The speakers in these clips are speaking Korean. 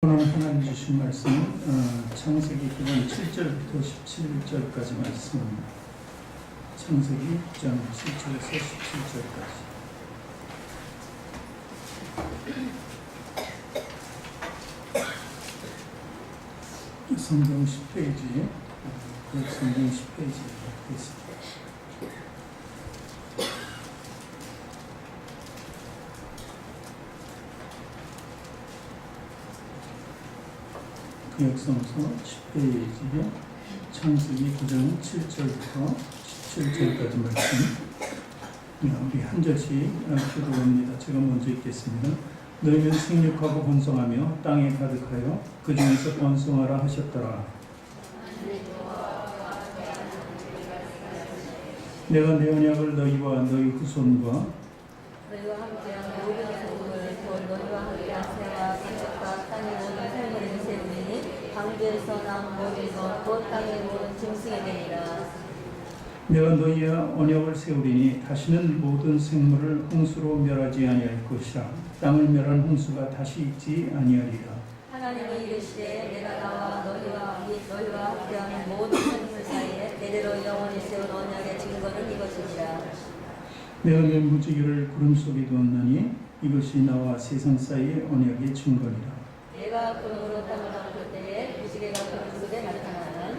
오늘 하나님 주신 말씀은 창세기 9장 7절부터 17절까지 말씀입니다. 창세기 9장 7절에서 17절까지. 성경 10페이지, 성경 10페이지에 있습니다. 구약성서 10페이지에 창세기 9장 7절부터 17절까지 말씀. 우리 한 절씩 교독합니다. 제가 먼저 읽겠습니다. 너희는 생육하고 번성하며 땅에 가득하여 그 중에서 번성하라 하셨더라. 내가 내 언약을 너희와 너희 후손과 너희와 함께하며 모든 생물을 곧 너희와 함께한 새와 생각과 땅의 모든 생물을 세우니 방주에서 난 모든 것곧 땅의 모든 짐승이 되니라. 내가 너희와 언약을 세우리니 다시는 모든 생물을 홍수로 멸하지 아니할 것이라. 땅을 멸한 홍수가 다시 있지 아니하리라. 하나님이 이르시되 내가 나와 너희와 함께하는 모든 생물 사이에 대대로 영원히 세운 언약의 증거는 이것이니라. 내가 내 무지개를 구름 속에 두었나니 이것이 나와 세상 사이의 언약의 증거니라. 내가 구름으로 땅을 덮을 때에 무지개가 구름 속에 나타나는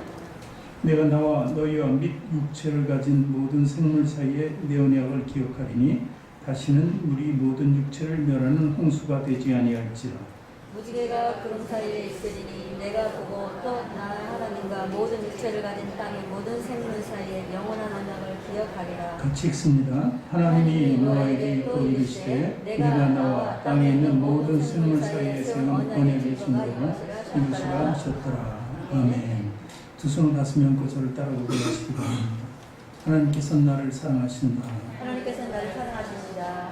내가 나와 너희와 및 육체를 가진 모든 생물 사이에 내 언약을 기억하리니 다시는 우리 모든 육체를 멸하는 홍수가 되지 아니할지라. 무지개가 구름 사이에 있으리니 내가 보고 또 나 하나님과 모든 육체를 가진 땅의 모든 생물 사이에 영원한 언약을 기억하리라. 같이 읽습니다. 하나님이 노아에게 또 이르시되 내가 나와 땅에 있는 모든 생물 사이에 세운 언약의 증거가 이것이라 하셨더라. 아멘. 두 손을 가슴에 얹고 저를 따라 고백하시기 바랍니다. 하나님께서는 나를 사랑하신다. 하나님께서는 나를 사랑하십니다.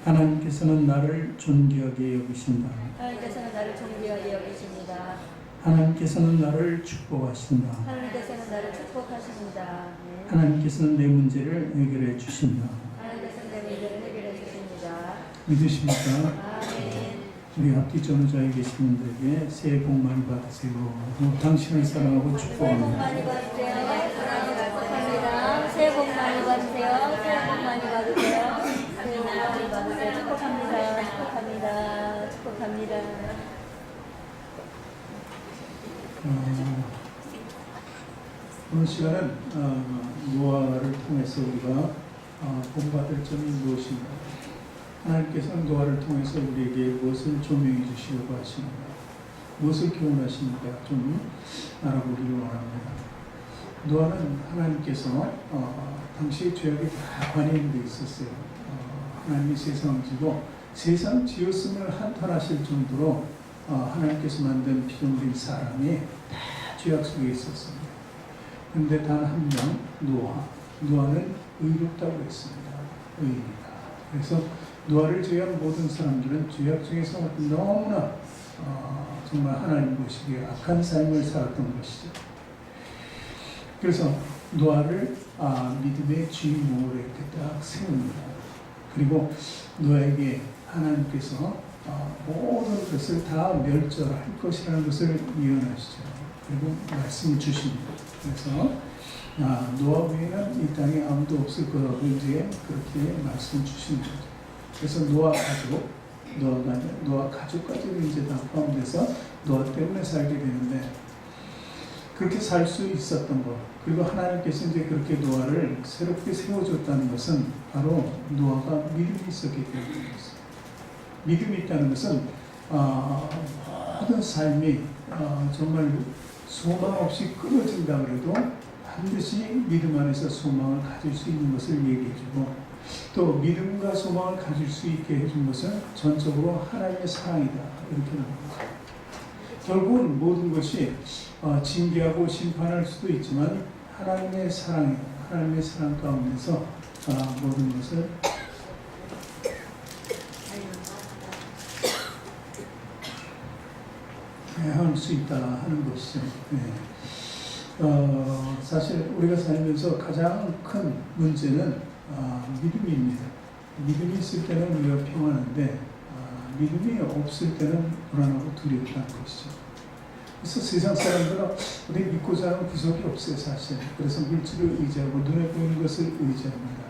하나님께서는 나를 존귀하게 여기신다. 하나님께서는 나를 존귀하게 여기십니다. 하나님께서는 나를 축복하신다. 하나님께서는 나를 축복하십니다. 네. 하나님께서는 내 문제를 해결해 주신다. 하나님께서는 내 문제를 해결해 주십니다. 믿으십니까? 아멘. 우리 앞뒤 전후자에 계신 분들에게 새해 복 많이 받으세요. 당신을 사랑하고 새해 복 축복합니다. 많이 받으세요. 하나님 축복합니다. 새해 복 많이 받으세요. 새해 복 많이 받으세요. 새해 복 많이 받으세요. 축복합니다. 축복합니다. 축복합니다. 오늘 시간은 노아를 통해서 우리가 본받을 점이 무엇인가? 하나님께서는 노아를 통해서 우리에게 무엇을 조명해 주시려고 하시는가? 무엇을 교훈하시는가? 좀 알아보기를 원합니다. 노아는 하나님께서 당시 죄악이 다 관여돼 있었어요. 하나님이 세상을 지고 세상 지었음을 한탄하실 정도로 하나님께서 만든 피조물인 사람이 다 죄악 속에 있었습니다. 그런데 단 한 명, 노아는 의롭다고 했습니다. 의입니다. 그래서 노아를 제외한 모든 사람들은 죄악 중에서 너무나 정말 하나님 보시기에 악한 삶을 살았던 것이죠. 그래서 노아를 믿음의 주인공으로 이렇게 딱 세웁니다. 그리고 노아에게 하나님께서 모든 것을 다 멸절할 것이라는 것을 예언하시죠. 그리고 말씀을 주십니다. 그래서 노아 외에는 이 땅에 아무도 없을 거라고 이제 그렇게 말씀을 주시는 거죠. 그래서 노아 가족까지도 이제 다 포함돼서 노아 때문에 살게 되는데 그렇게 살 수 있었던 것, 그리고 하나님께서 이제 그렇게 노아를 새롭게 세워줬다는 것은 바로 노아가 믿음이 있었기 때문이었어요. 믿음이 있다는 것은 모든 삶이 정말 소망 없이 끊어진다 그래도 반드시 믿음 안에서 소망을 가질 수 있는 것을 얘기해주고, 또 믿음과 소망을 가질 수 있게 해준 것은 전적으로 하나님의 사랑이다 이렇게 나옵니다. 결국은 모든 것이 징계하고 심판할 수도 있지만 하나님의 사랑이다. 하나님의 사랑 가운데서 모든 것을 할 수 있다 하는 것이죠. 네. 사실 우리가 살면서 가장 큰 문제는 믿음입니다. 믿음이 있을 때는 우리가 평안한데 믿음이 없을 때는 불안하고 두렵다는 것이죠. 그래서 세상 사람들은 우리 믿고자 하는 구석이 없어요, 사실. 그래서 물질을 의지하고 눈에 보이는 것을 의지합니다.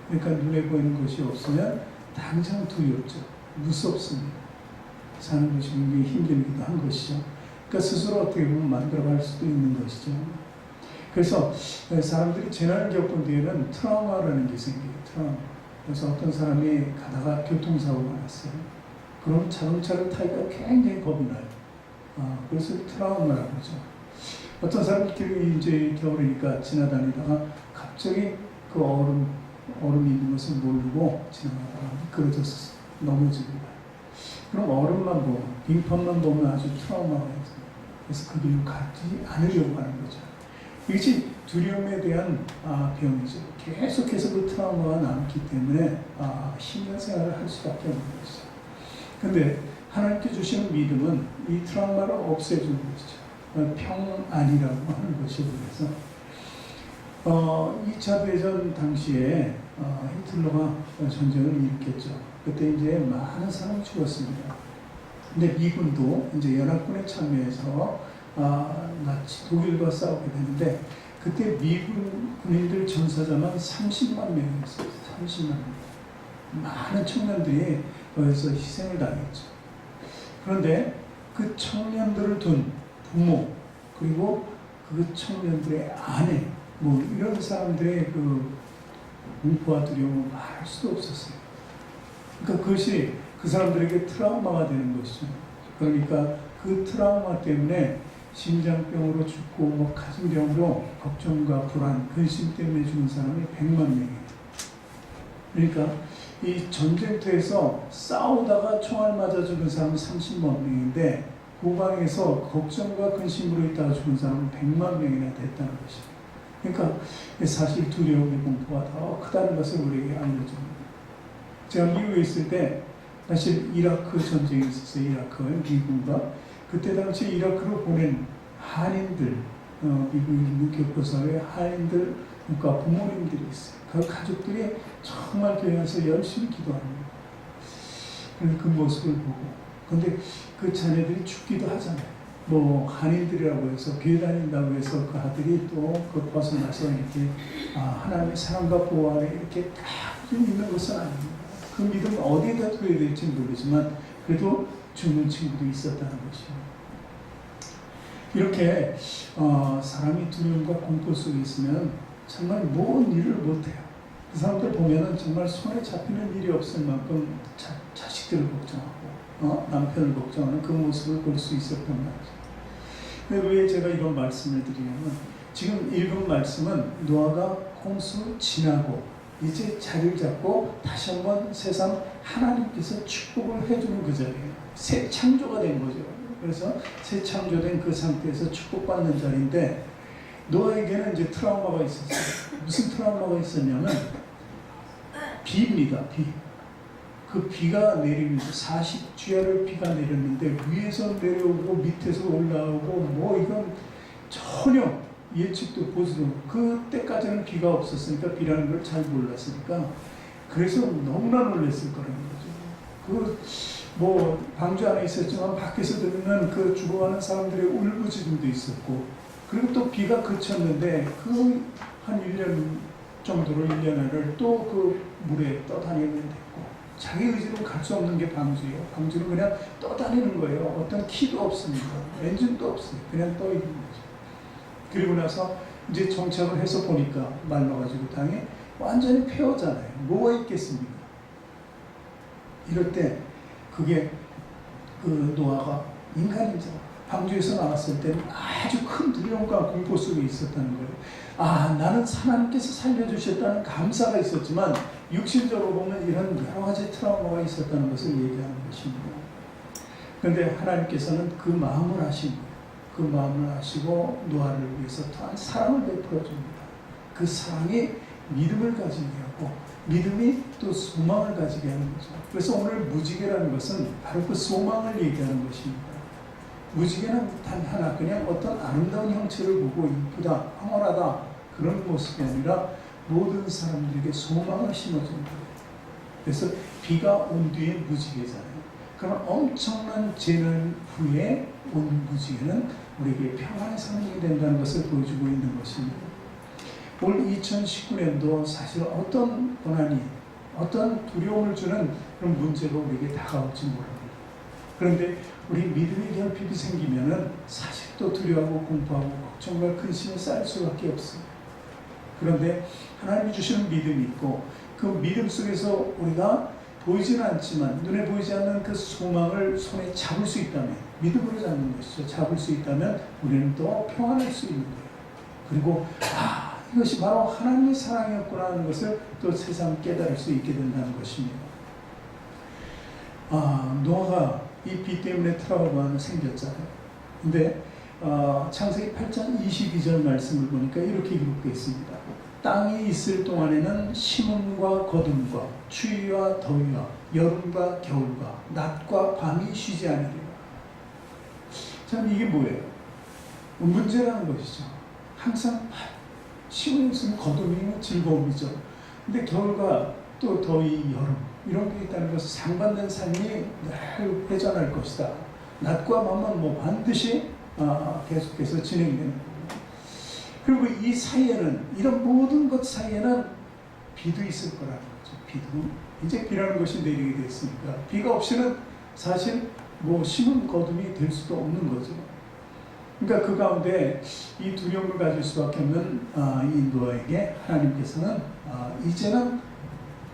그러니까 눈에 보이는 것이 없으면 당장 두렵죠. 무섭습니다. 사는 것이 굉장히 힘들기도 한 것이죠. 그러니까 스스로 어떻게 보면 만들어갈 수도 있는 것이죠. 그래서 사람들이 재난을 겪은 뒤에는 트라우마라는 게 생겨요. 트라우마. 그래서 어떤 사람이 가다가 교통사고가 났어요. 그럼 자동차를 타기가 굉장히 겁이 나요. 그래서 트라우마라고 하죠. 어떤 사람들이 이제 겨울이니까 지나다니다가 갑자기 그 얼음이 있는 것을 모르고 지나가다가 미끄러져서 넘어집니다. 그럼 얼음만 보면, 빙판만 보면 아주 트라우마가 있어요. 그래서 그 길로 가지 않으려고 하는 거죠. 이것이 두려움에 대한 병이죠. 계속해서 그 트라우마가 남기 때문에 신앙생활을 할 수밖에 없는 것이죠. 근데 하나님께 주시는 믿음은 이 트라우마를 없애주는 것이죠. 평안이라고 하는 것이고, 그래서 2차 대전 당시에 히틀러가 전쟁을 일으켰죠. 그때 이제 많은 사람이 죽었습니다. 근데 미군도 이제 연합군에 참여해서 나치 독일과 싸우게 되는데, 그때 미군 군인들 전사자만 30만 명이었어요. 30만 명. 많은 청년들이 거기서 희생을 당했죠. 그런데 그 청년들을 둔 부모, 그리고 그 청년들의 아내, 뭐 이런 사람들의 그 공포와 두려움을 말할 수도 없었어요. 그러니까 그것이 그 사람들에게 트라우마가 되는 것이죠. 그러니까 그 트라우마 때문에 심장병으로 죽고 뭐 가슴병으로 걱정과 불안, 근심 때문에 죽은 사람이 100만 명이에요. 그러니까 이 전쟁터에서 싸우다가 총알 맞아 죽은 사람은 30만 명인데, 후방에서 걱정과 근심으로 있다가 죽은 사람은 100만 명이나 됐다는 것이에요. 그러니까 사실 두려움의 공포가 더 크다는 것을 우리에게 알려줍니다. 제가 미국에 있을 때 사실 이라크 전쟁이 있었어요. 이라크 미군과 그때 당시 이라크로 보낸 한인들, 미국에 있는 교포사회 한인들 그러니까 부모님들이 있어요. 그 가족들이 정말 교회 와서 열심히 기도합니다. 그 모습을 보고, 근데 그 자녀들이 죽기도 하잖아요. 뭐 한인들이라고 해서 교회 다닌다고 해서 그 아들이 또 그 벗어나서 이렇게 하나님의 사랑과 보호 안에 이렇게 딱 있는 것은 아닙니다. 그 믿음을 어디에다 둬야 될지 모르지만 그래도 죽는 친구도 있었다는 것이에요. 이렇게 사람이 두려움과 공포 속에 있으면 정말 뭔 일을 못해요. 그 사람들 보면은 정말 손에 잡히는 일이 없을 만큼 자식들을 걱정하고 남편을 걱정하는 그 모습을 볼 수 있었던 말이죠. 근데 왜 제가 이런 말씀을 드리냐면, 지금 읽은 말씀은 노아가 홍수 지나고 이제 자리를 잡고 다시 한번 세상 하나님께서 축복을 해주는 그 자리예요. 새 창조가 된 거죠. 그래서 새 창조된 그 상태에서 축복받는 자리인데, 노아에게는 이제 트라우마가 있었어요. 무슨 트라우마가 있었냐면 비입니다. 비. 그 비가 내리면서 40주야를 비가 내렸는데 위에서 내려오고 밑에서 올라오고 뭐 이건 전혀 예측도 보지도, 그때까지는 비가 없었으니까 비라는 걸 잘 몰랐으니까 그래서 너무나 놀랐을 거라는 거죠. 뭐 방주 안에 있었지만 밖에서 들으면 그 죽어가는 사람들의 울부짖음도 있었고, 그리고 또 비가 그쳤는데 그 한 1년 정도로 1년을 또 그 물에 떠다니면 됐고, 자기 의지로 갈 수 없는 게 방주예요. 방주는 그냥 떠다니는 거예요. 어떤 키도 없습니다. 엔진도 없어요. 그냥 떠 있는 거죠. 그리고 나서 이제 정착을 해서 보니까 말라가지고 땅이 완전히 폐허잖아요. 뭐가 있겠습니까? 이럴 때 그게 그 노아가 인간이죠. 방주에서 나왔을 때는 아주 큰 두려움과 공포 속에 있었다는 거예요. 나는 하나님께서 살려주셨다는 감사가 있었지만 육신적으로 보면 이런 여러 가지 트라우마가 있었다는 것을 얘기하는 것입니다. 그런데 하나님께서는 그 마음을 하신 거예요. 그 마음을 하시고 노아를 위해서 또한 사랑을 베풀어 줍니다. 그 사랑이 믿음을 가지게 하고 믿음이 또 소망을 가지게 하는 거죠. 그래서 오늘 무지개라는 것은 바로 그 소망을 얘기하는 것입니다. 무지개는 단 하나, 그냥 어떤 아름다운 형체를 보고 이쁘다, 황홀하다 그런 모습이 아니라 모든 사람들에게 소망을 심어주는 거예요. 그래서 비가 온 뒤에 무지개잖아요. 그런 엄청난 재난 후에 온 무지개는 우리에게 평안의 상징이 된다는 것을 보여주고 있는 것입니다. 올 2019년도 사실 어떤 고난이, 어떤 두려움을 주는 그런 문제가 우리에게 다가올지 모릅니다. 그런데 우리 믿음의 결핍이 생기면은 사실 또 두려워하고 공부하고 걱정과 근심에 쌓일 수밖에 없어요. 그런데 하나님이 주시는 믿음이 있고 그 믿음 속에서 우리가 보이지는 않지만 눈에 보이지 않는 그 소망을 손에 잡을 수 있다면, 믿음으로 잡는 것이죠. 잡을 수 있다면 우리는 또 평안할 수 있는 거예요. 그리고 이것이 바로 하나님의 사랑이었구나 하는 것을 또 세상 깨달을 수 있게 된다는 것입니다. 노아가 이 비 때문에 트라우마가 생겼잖아요. 근데 창세기 8장 22절 말씀을 보니까 이렇게 기록되어 있습니다. 땅이 있을 동안에는 심음과 거둠과 추위와 더위와 여름과 겨울과 낮과 밤이 쉬지 않으리라. 참 이게 뭐예요? 문제라는 것이죠. 항상 심음이 있으면 거둠이 즐거움이죠. 근데 겨울과 또 더위, 여름 이런 게 있다는 것은 상반된 삶이 늘 회전할 것이다. 낮과 밤은 반드시 계속해서 진행되는 거고, 그리고 이 사이에는, 이런 모든 것 사이에는 비도 있을 거라는 거죠. 비도. 이제 비라는 것이 내리게 됐으니까 비가 없이는 사실 심은 거둠이 될 수도 없는 거죠. 그러니까 그 가운데 이 두려움을 가질 수밖에 없는 이 노아에게 하나님께서는 이제는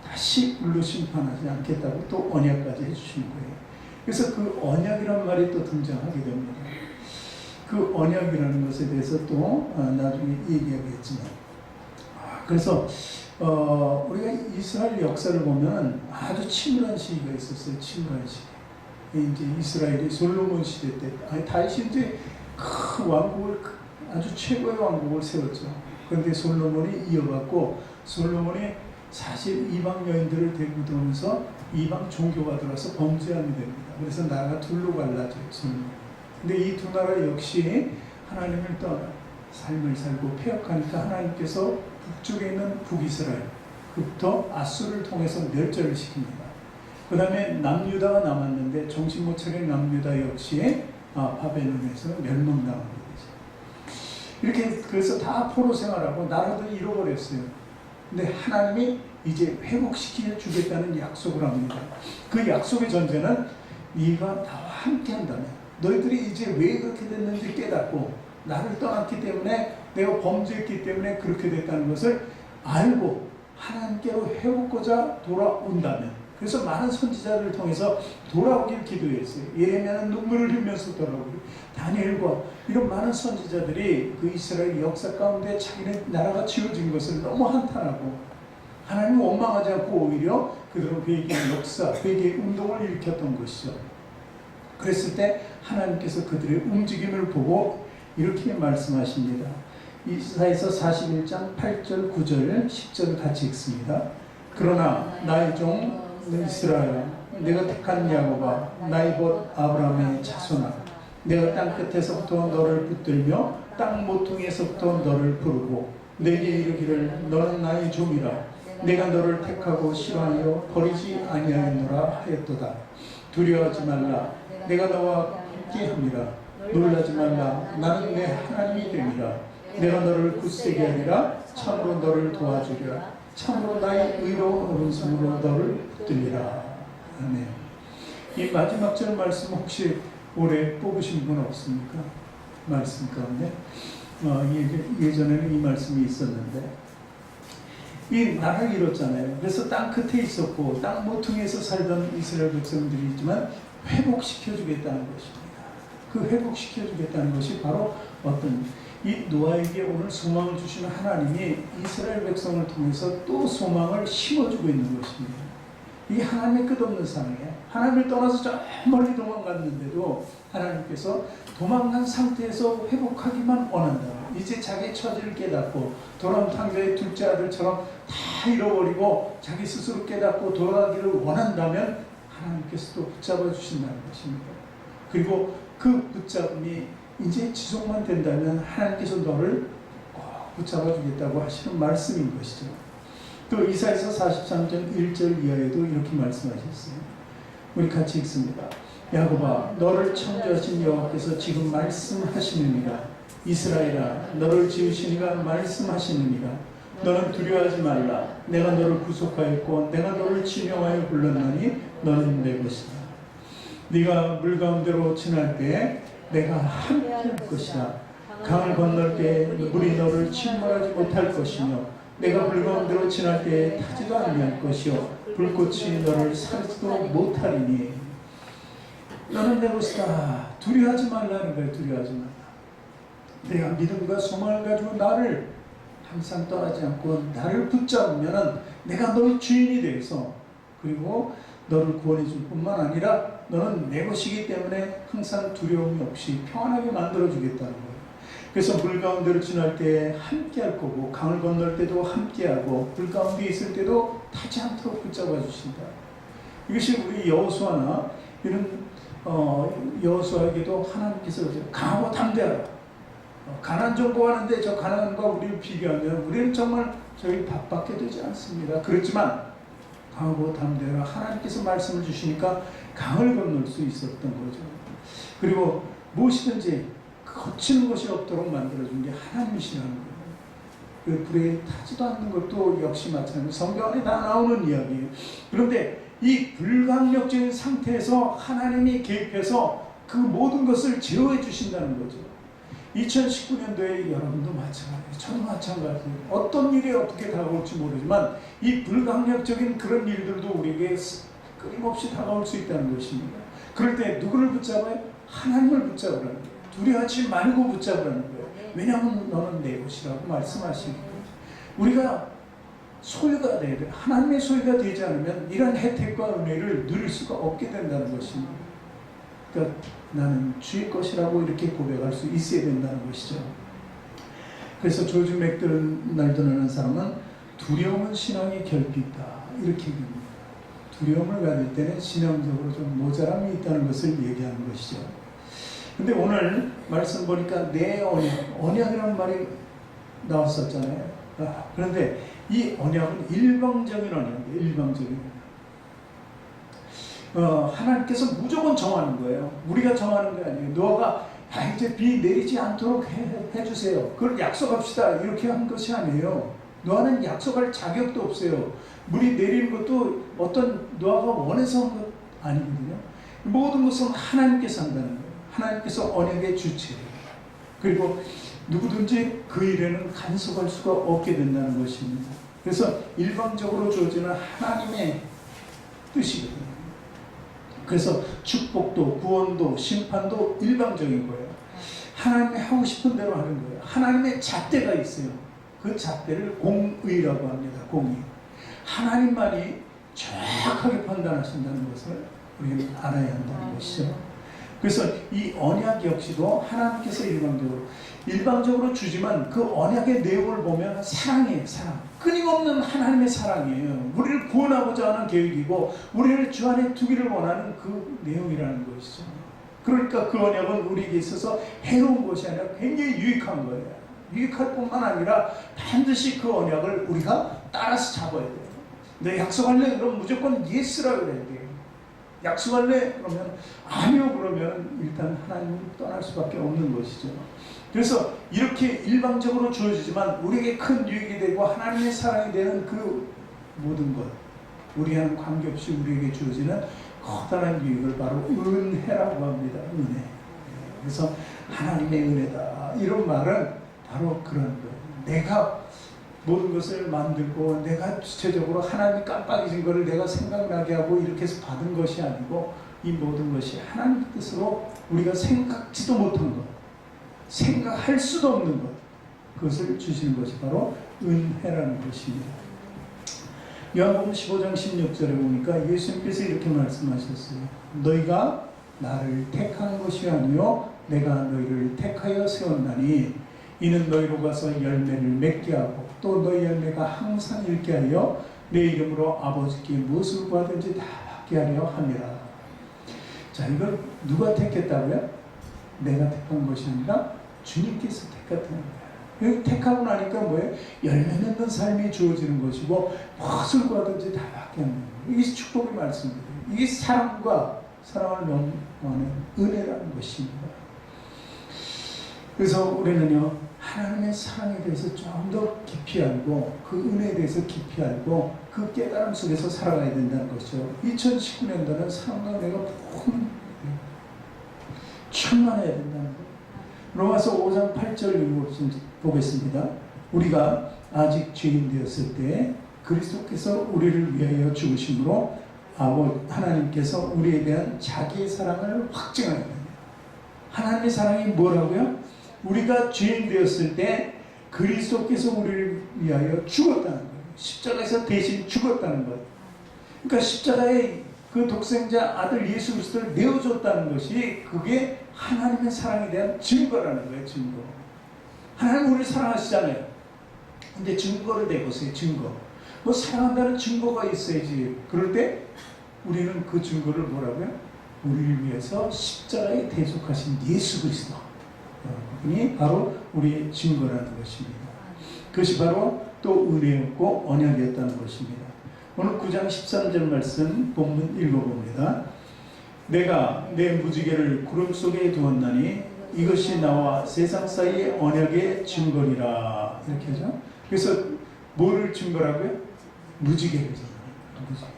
다시 물로 심판하지 않겠다고 또 언약까지 해주시는 거예요. 그래서 그 언약이라는 말이 또 등장하게 됩니다. 그 언약이라는 것에 대해서 또 나중에 얘기하겠지만, 그래서 우리가 이스라엘 역사를 보면 아주 치밀한 시기가 있었어요. 치밀한 시기. 이제 이스라엘이 솔로몬 시대 때, 다윗이 이제 큰 왕국을, 아주 최고의 왕국을 세웠죠. 그런데 솔로몬이 이어받고, 솔로몬이 사실 이방 여인들을 데리고 들어오면서 이방 종교가 들어와서 범죄함이 됩니다. 그래서 나라가 둘로 갈라져요, 솔로몬. 근데 이 두 나라 역시 하나님을 떠나 삶을 살고 폐역하니까 하나님께서 북쪽에 있는 북이스라엘부터 아수를 통해서 멸절을 시킵니다. 그 다음에 남유다가 남았는데 정신 못 차린 남유다 역시 바벨론에서 멸망당하게 되죠. 이렇게 그래서 다 포로 생활하고 나라도 잃어버렸어요. 근데 하나님이 이제 회복시켜 주겠다는 약속을 합니다. 그 약속의 전제는 네가 나와 함께 한다면, 너희들이 이제 왜 그렇게 됐는지 깨닫고 나를 떠났기 때문에, 내가 범죄했기 때문에 그렇게 됐다는 것을 알고 하나님께로 회복하고자 돌아온다면, 그래서 많은 선지자들을 통해서 돌아오길 기도했어요. 예레미야는 눈물을 흘리면서 돌아오고, 다니엘과 이런 많은 선지자들이 그 이스라엘 역사 가운데 자기네 나라가 지어진 것을 너무 한탄하고 하나님을 원망하지 않고 오히려 그들은 회개의 역사, 회개의 운동을 일으켰던 것이죠. 그랬을 때 하나님께서 그들의 움직임을 보고 이렇게 말씀하십니다. 이사야서 41장 8절, 9절, 10절 같이 읽습니다. 그러나 나의 종 이스라엘, 내가 택한 야곱아, 나의 벗 아브라함의 자손아, 내가 땅 끝에서부터 너를 붙들며 땅 모퉁이에서부터 너를 부르고 내게 이르기를 너는 나의 종이라, 내가 너를 택하고 싫어하여 버리지 아니하였노라 하였도다. 두려워하지 말라, 내가 너와 함께함이라. 놀라지 말라, 나는 내 하나님이 됨이라. 내가 너를 굳세게 하리라. 참으로 너를 도와주리라. 참으로 나의 의로운 오른손으로 너를 붙들리라. 아멘. 이 마지막 절 말씀 혹시 올해 뽑으신 분 없습니까? 말씀 가운데 예전에는 이 말씀이 있었는데, 이 나라를 이뤘잖아요. 그래서 땅 끝에 있었고 땅 모퉁이에서 살던 이스라엘 백성들이지만 회복시켜주겠다는 것입니다. 그 회복시켜주겠다는 것이 바로 어떤, 이 노아에게 오늘 소망을 주시는 하나님이 이스라엘 백성을 통해서 또 소망을 심어주고 있는 것입니다. 이 하나님의 끝없는 사랑이에요. 하나님을 떠나서 저 멀리 도망갔는데도 하나님께서 도망간 상태에서 회복하기만 원한다. 이제 자기 처지를 깨닫고 돌아온 탕자의 둘째 아들처럼 다 잃어버리고 자기 스스로 깨닫고 돌아가기를 원한다면 하나님께서 또 붙잡아 주신다는 것입니다. 그리고 그 붙잡음이 이제 지속만 된다면 하나님께서 너를 꼭 붙잡아 주겠다고 하시는 말씀인 것이죠. 또 이사야서 43장 1절 이하에도 이렇게 말씀하셨어요. 우리 같이 읽습니다. 야곱아, 너를 창조하신 여호와께서 지금 말씀하시느니라. 이스라엘아, 너를 지으시니가 말씀하시느니라. 너는 두려워하지 말라. 내가 너를 구속하였고 내가 너를 지명하여 불렀나니 너는 내 것이다. 네가 물 가운데로 지날 때에 내가 함께할 것이다. 강을 건널 때에 물이 너를 침몰하지 못할 것이며 내가 불 가운데로 지날 때에 타지도 아니할 것이요 불꽃이 너를 사르지도 못하리니 너는 내 것이다. 두려워하지 말라는 거예요. 두려워하지 말라. 내가 믿음과 소망을 가지고 나를 항상 떠나지 않고 나를 붙잡으면 내가 너의 주인이 되어서 그리고 너를 구원해 줄 뿐만 아니라 너는 내 것이기 때문에 항상 두려움이 없이 평안하게 만들어 주겠다는 거예요. 그래서 물 가운데를 지날 때 함께 할 거고 강을 건널 때도 함께 하고 불 가운데 있을 때도 타지 않도록 붙잡아 주신다. 이것이 우리 여호수아나 이런 여호수아에게도 하나님께서 강하고 담대하라. 가나안 정복하는데 저 가나안과 우리를 비교하면 우리는 정말 저희 밥밖에 되지 않습니다. 그렇지만 강하고 담대하라. 하나님께서 말씀을 주시니까 강을 건널 수 있었던 거죠. 그리고 무엇이든지 거치는 것이 없도록 만들어준 게 하나님이시라는 거예요. 그 불에 타지도 않는 것도 역시 마찬가지로 성경 안에 다 나오는 이야기예요. 그런데 이 불강력적인 상태에서 하나님이 개입해서 그 모든 것을 제어해 주신다는 거죠. 2019년도에 여러분도 마찬가지예요. 저도 마찬가지예요. 어떤 일이 어떻게 다가올지 모르지만 이 불강력적인 그런 일들도 우리에게 끊임없이 다가올 수 있다는 것입니다. 그럴 때 누구를 붙잡아요? 하나님을 붙잡으라는 거예요. 두려워하지 말고 붙잡으라는 거예요. 왜냐하면 너는 내 것이라고 말씀하시는 거예요. 우리가 소유가 돼야 돼요. 하나님의 소유가 되지 않으면 이런 혜택과 은혜를 누릴 수가 없게 된다는 것입니다. 그러니까 나는 주의 것이라고 이렇게 고백할 수 있어야 된다는 것이죠. 그래서 조지 맥도날드라는 사람은 두려움은 신앙의 결핍이다 이렇게 얘기합니다. 두려움을 가질 때는 신앙적으로 좀 모자람이 있다는 것을 얘기하는 것이죠. 근데 오늘 말씀 보니까 내 언약이라는 말이 나왔었잖아요. 그런데 이 언약은 일방적인 언약이에요. 일방적인 언약. 하나님께서 무조건 정하는 거예요. 우리가 정하는 게 아니에요. 노아가 이제 비 내리지 않도록 해주세요. 그걸 약속합시다. 이렇게 한 것이 아니에요. 노아는 약속할 자격도 없어요. 물이 내리는 것도 어떤 노아가 원해서 한 것 아니거든요. 모든 것은 하나님께서 한다는 거예요. 하나님께서 언약의 주체예요. 그리고 누구든지 그 일에는 간섭할 수가 없게 된다는 것입니다. 그래서 일방적으로 주어지는 하나님의 뜻이거든요. 그래서 축복도 구원도 심판도 일방적인 거예요. 하나님이 하고 싶은 대로 하는 거예요. 하나님의 잣대가 있어요. 그 잣대를 공의라고 합니다. 공의. 하나님만이 정확하게 판단하신다는 것을 우리는 알아야 한다는 것이죠. 그래서 이 언약 역시도 하나님께서 일방적으로 주지만 그 언약의 내용을 보면 사랑이에요. 사랑. 끊임없는 하나님의 사랑이에요. 우리를 구원하고자 하는 계획이고 우리를 주 안에 두기를 원하는 그 내용이라는 것이죠. 그러니까 그 언약은 우리에게 있어서 해로운 것이 아니라 굉장히 유익한 거예요. 유익할 뿐만 아니라 반드시 그 언약을 우리가 따라서 잡아야 돼요. 내 약속할래? 그럼 무조건 예스라고 그래야 돼요. 약속할래? 그러면 아니요. 그러면 일단 하나님은 떠날 수밖에 없는 것이죠. 그래서 이렇게 일방적으로 주어지지만 우리에게 큰 유익이 되고 하나님의 사랑이 되는 그 모든 것, 우리와는 관계없이 우리에게 주어지는 커다란 유익을 바로 은혜라고 합니다. 은혜. 그래서 하나님의 은혜다. 이런 말은 바로 그런 거예요. 내가 모든 것을 만들고 내가 주체적으로 하나님이 깜빡이신 것을 내가 생각나게 하고 이렇게 해서 받은 것이 아니고 이 모든 것이 하나님의 뜻으로 우리가 생각지도 못한 것, 생각할 수도 없는 것, 그것을 주시는 것이 바로 은혜라는 것입니다. 요한복음 15장 16절에 보니까 예수님께서 이렇게 말씀하셨어요. 너희가 나를 택한 것이 아니요 내가 너희를 택하여 세웠나니 이는 너희로 가서 열매를 맺게 하고 또 너희 열매가 항상 있게 하여 내 이름으로 아버지께 무엇을 구하든지 다 받게 하려 함이라. 자, 이걸 누가 택했다고요? 내가 택한 것이 아니라 주님께서 택했다는 거예요. 여기 택하고 나니까 뭐예요? 열매 맺는 삶이 주어지는 것이고 무엇을 구하든지 다 받게 하는 거예요. 이게 축복의 말씀이에요. 이게 사랑과 사랑을 넘어가는 은혜라는 것입니다. 그래서 우리는요, 하나님의 사랑에 대해서 좀 더 깊이 알고 그 은혜에 대해서 깊이 알고 그 깨달음 속에서 살아가야 된다는 것이죠. 2019년도는 사랑과 은혜가 충만해야 된다는 거예요. 로마서 5장 8절 보겠습니다. 우리가 아직 죄인 되었을 때 그리스도께서 우리를 위하여 죽으심으로 하나님께서 우리에 대한 자기의 사랑을 확증하는 거예요. 하나님의 사랑이 뭐라고요? 우리가 죄인 되었을 때 그리스도께서 우리를 위하여 죽었다는 거예요. 십자가에서 대신 죽었다는 거예요. 그러니까 십자가에 그 독생자 아들 예수 그리스도를 내어줬다는 것이 그게 하나님의 사랑에 대한 증거라는 거예요. 증거. 하나님 우리를 사랑하시잖아요. 근데 증거를 내보세요. 증거. 뭐 사랑한다는 증거가 있어야지. 그럴 때 우리는 그 증거를 뭐라고요? 우리를 위해서 십자가에 대속하신 예수 그리스도. 그분이 바로 우리의 증거라는 것입니다. 그것이 바로 또 은혜였고 언약이었다는 것입니다. 오늘 9장 13절 말씀 본문 읽어봅니다. 내가 내 무지개를 구름 속에 두었나니 이것이 나와 세상 사이의 언약의 증거리라. 이렇게 하죠. 그래서 뭐를 증거라고요? 무지개를 증거해요.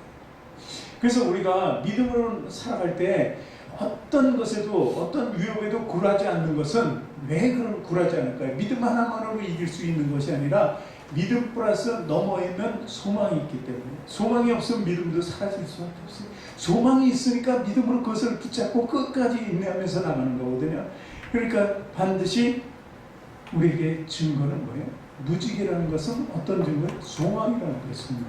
그래서 우리가 믿음으로 살아갈 때 어떤 것에도 어떤 위협에도 굴하지 않는 것은 왜 그런 굴하지 않을까요? 믿음 하나만으로 이길 수 있는 것이 아니라 믿음 플러스 넘어있는 소망이 있기 때문에 소망이 없으면 믿음도 사라질 수밖에 없어요. 소망이 있으니까 믿음으로 그것을 붙잡고 끝까지 인내하면서 나가는 거거든요. 그러니까 반드시 우리에게 증거는 뭐예요? 무지개라는 것은 어떤 증거예요? 소망이라는 것입니다.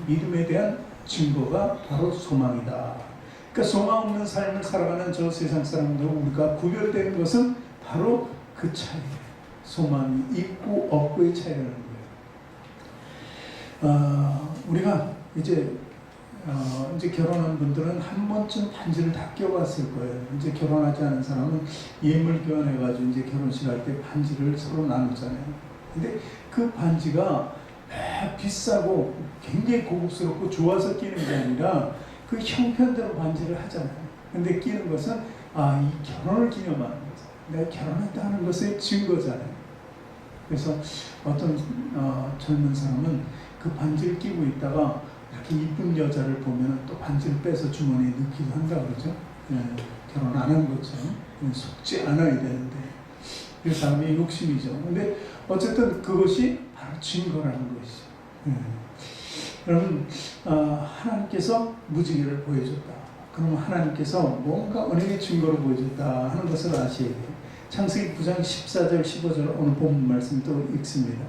믿음에 대한 증거가 바로 소망이다. 그러니까 소망 없는 삶을 살아가는 저 세상 사람들 우리가 구별되는 것은 바로 그 차이예요. 소망이 있고 없고의 차이라는 거예요. 우리가 이제 결혼한 분들은 한 번쯤 반지를 다 껴봤을 거예요. 이제 결혼하지 않은 사람은 예물 교환해가지고 이제 결혼식 할 때 반지를 서로 나누잖아요. 근데 그 반지가 비싸고 굉장히 고급스럽고 좋아서 끼는 게 아니라 그 형편대로 반지를 하잖아요. 근데 끼는 것은 이 결혼을 기념하는 거죠. 내가 결혼했다는 것의 증거잖아요. 그래서 어떤 젊은 사람은 그 반지를 끼고 있다가 이렇게 이쁜 여자를 보면 또 반지를 빼서 주머니에 넣기도 한다 그러죠. 결혼 안 한 것처럼 속지 않아야 되는데 그 사람의 욕심이죠. 근데 어쨌든 그것이 바로 증거라는 것이죠. 여러분, 하나님께서 무지개를 보여줬다. 그러면 하나님께서 뭔가 은혜의 증거를 보여줬다 하는 것을 아셔야 돼요. 창세기 9장 14절 15절 오늘 본문 말씀 또 읽습니다.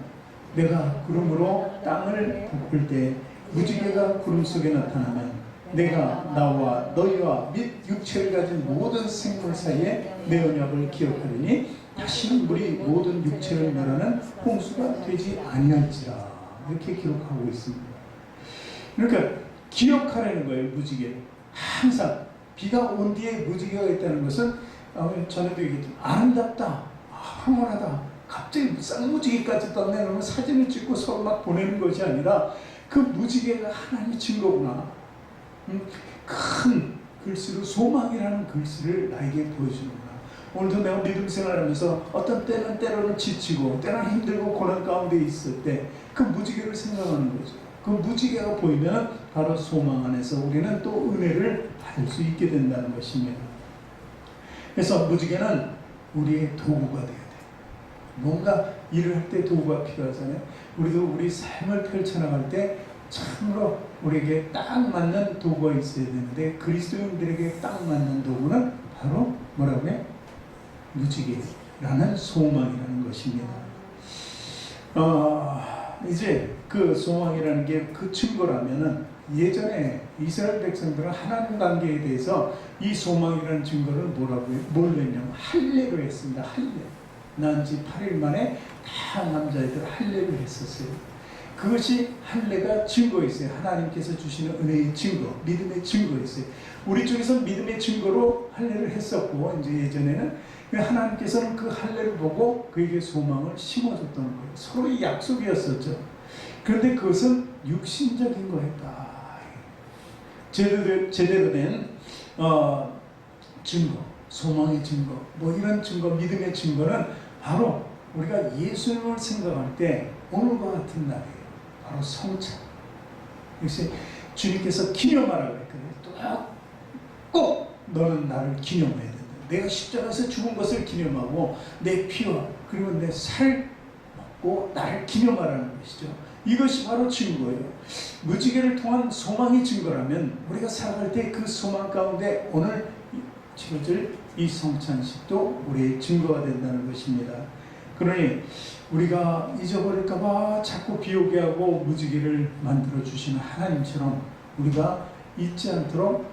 내가 구름으로 땅을 덮을 때 무지개가 구름 속에 나타나면 내가 나와 너희와 및 육체를 가진 모든 생물 사이에 내 언약을 기억하리니 다시는 물이 모든 육체를 멸하는 홍수가 되지 아니할지라. 이렇게 기록하고 있습니다. 그러니까 기억하라는 거예요. 무지개. 항상 비가 온 뒤에 무지개가 있다는 것은 전에도 얘기했지만 아름답다, 황홀하다, 갑자기 쌍무지개까지 떴네 그러면 사진을 찍고 서로 막 보내는 것이 아니라 그 무지개가 하나님의 증거구나. 큰 글씨로 소망이라는 글씨를 나에게 보여주는구나. 오늘도 내가 믿음 생활하면서 어떤 때는 때로는 지치고 때는 힘들고 고난 가운데 있을 때 그 무지개를 생각하는 거죠. 그 무지개가 보이면 바로 소망 안에서 우리는 또 은혜를 받을 수 있게 된다는 것입니다. 그래서 무지개는 우리의 도구가 되어야 돼요. 뭔가 일을 할 때 도구가 필요하잖아요. 우리도 우리 삶을 펼쳐나갈 때 참으로 우리에게 딱 맞는 도구가 있어야 되는데 그리스도인들에게 딱 맞는 도구는 바로 뭐라고요? 무지개라는 소망이라는 것입니다. 이제 그 소망이라는 게 그 증거라면은 예전에 이스라엘 백성들은 하나님 관계에 대해서 이 소망이라는 증거를 뭘 했냐면 할례로 했습니다. 할례. 난 지 8일 만에 다 남자애들 할례를 했었어요. 그것이 할례가 증거였어요. 하나님께서 주시는 은혜의 증거, 믿음의 증거였어요. 우리 쪽에서 믿음의 증거로 할례를 했었고 이제 예전에는 하나님께서는 그 할례를 보고 그에게 소망을 심어줬던 거예요. 서로의 약속이었었죠. 그런데 그것은 육신적인 거였다. 제대로 된 증거, 소망의 증거, 뭐 이런 증거, 믿음의 증거는 바로 우리가 예수님을 생각할 때 오늘과 같은 날이에요. 바로 성찬. 역시 주님께서 기념하라고 했거든요. 꼭 너는 나를 기념해야 된다. 내가 십자가에서 죽은 것을 기념하고 내 피와 그리고 내 살 먹고 나를 기념하라는 것이죠. 이것이 바로 증거예요. 무지개를 통한 소망의 증거라면 우리가 살아갈 때 그 소망 가운데 오늘 치러질 이 성찬식도 우리의 증거가 된다는 것입니다. 그러니 우리가 잊어버릴까봐 자꾸 비오게 하고 무지개를 만들어 주시는 하나님처럼 우리가 잊지 않도록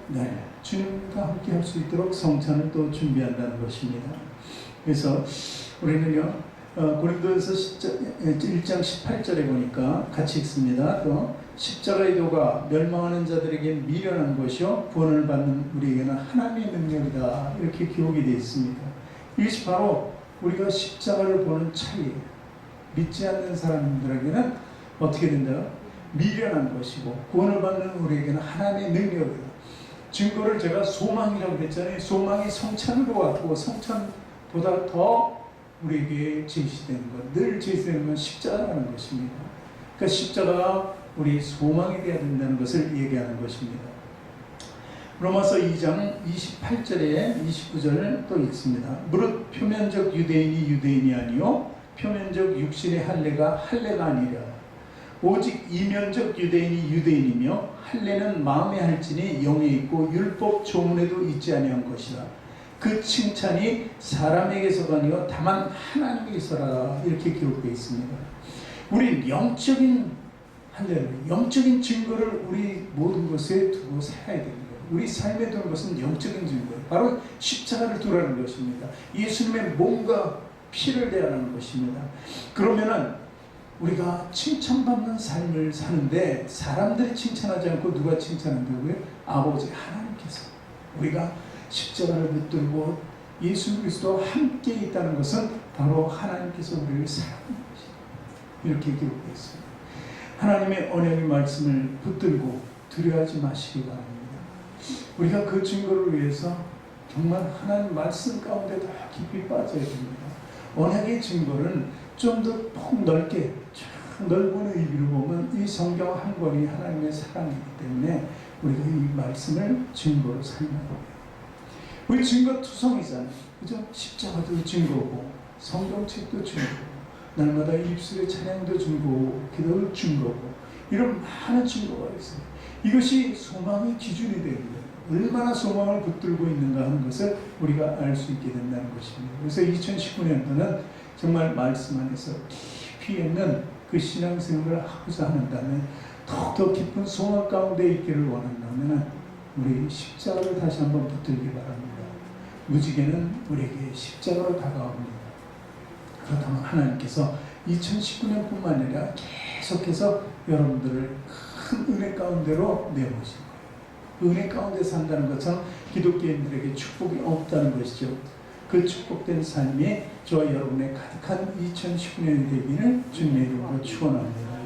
주님과 함께 할 수 있도록 성찬을 또 준비한다는 것입니다. 그래서 우리는요 고린도전서 1장 18절에 보니까 같이 읽습니다. 또 십자가의 도가 멸망하는 자들에게 미련한 것이요 구원을 받는 우리에게는 하나님의 능력이다. 이렇게 기록이 되어 있습니다. 이것이 바로 우리가 십자가를 보는 차이예요. 믿지 않는 사람들에게는 어떻게 된다요? 미련한 것이고 구원을 받는 우리에게는 하나님의 능력이다. 증거를 제가 소망이라고 했잖아요. 소망이 성찬으로 왔고 성찬보다 더 우리에게 제시되는 것, 늘 제시되는 건 십자가라는 것입니다. 그러니까 십자가가 우리 소망이 되어야 된다는 것을 얘기하는 것입니다. 로마서 2장 28절에 29절을 또 읽습니다. 무릇 표면적 유대인이 아니요 표면적 육신의 할례가 아니라 오직 이면적 유대인이며 할례는 마음에 할지니 영에 있고 율법 조문에도 있지 아니한 것이라. 그 칭찬이 사람에게서가 아니요 다만 하나님에게서라. 이렇게 기록되어 있습니다. 우리 영적인 할례를, 영적인 증거를 우리 모든 것에 두고 살아야 됩니다. 우리 삶에 두는 것은 영적인 증거예요. 바로 십자가를 두라는 것입니다. 예수님의 몸과 피를 대하는 것입니다. 그러면은 우리가 칭찬받는 삶을 사는데 사람들이 칭찬하지 않고 누가 칭찬한다고요? 아버지 하나님께서. 우리가 십자가를 붙들고 예수 그리스도와 함께 있다는 것은 바로 하나님께서 우리를 사랑하는 것입니다. 이렇게 기록되어 있습니다. 하나님의 언약의 말씀을 붙들고 두려워하지 마시기 바랍니다. 우리가 그 증거를 위해서 정말 하나님 말씀 가운데 더 깊이 빠져야 됩니다. 언약의 증거는 좀 더 폭 넓게 넓은 의미로 보면 이 성경 한 권이 하나님의 사랑이기 때문에 우리가 이 말씀을 증거로 살면 돼요. 우리 증거 투성이잖아요. 그죠? 십자가도 증거고 성경책도 증거고 날마다 입술의 찬양도 증거고 기도도 증거고 이런 많은 증거가 있어요. 이것이 소망의 기준이 됩니다. 얼마나 소망을 붙들고 있는가 하는 것을 우리가 알 수 있게 된다는 것입니다. 그래서 2019년도는 정말 말씀 안에서 깊이 있는 그 신앙생활을 하고자 하는다면 더욱더 깊은 소망 가운데 있기를 원한다면 우리 십자가를 다시 한번 붙들기 바랍니다. 무지개는 우리에게 십자가로 다가옵니다. 그렇다면 하나님께서 2019년뿐만 아니라 계속해서 여러분들을 큰 은혜 가운데로 내모실 거예요. 은혜 가운데 산다는 것은 기독교인들에게 축복이 없다는 것이죠. 그 축복된 삶이 저와 여러분의 가득한 2019년이 되기를 주님의 이름으로 축원합니다.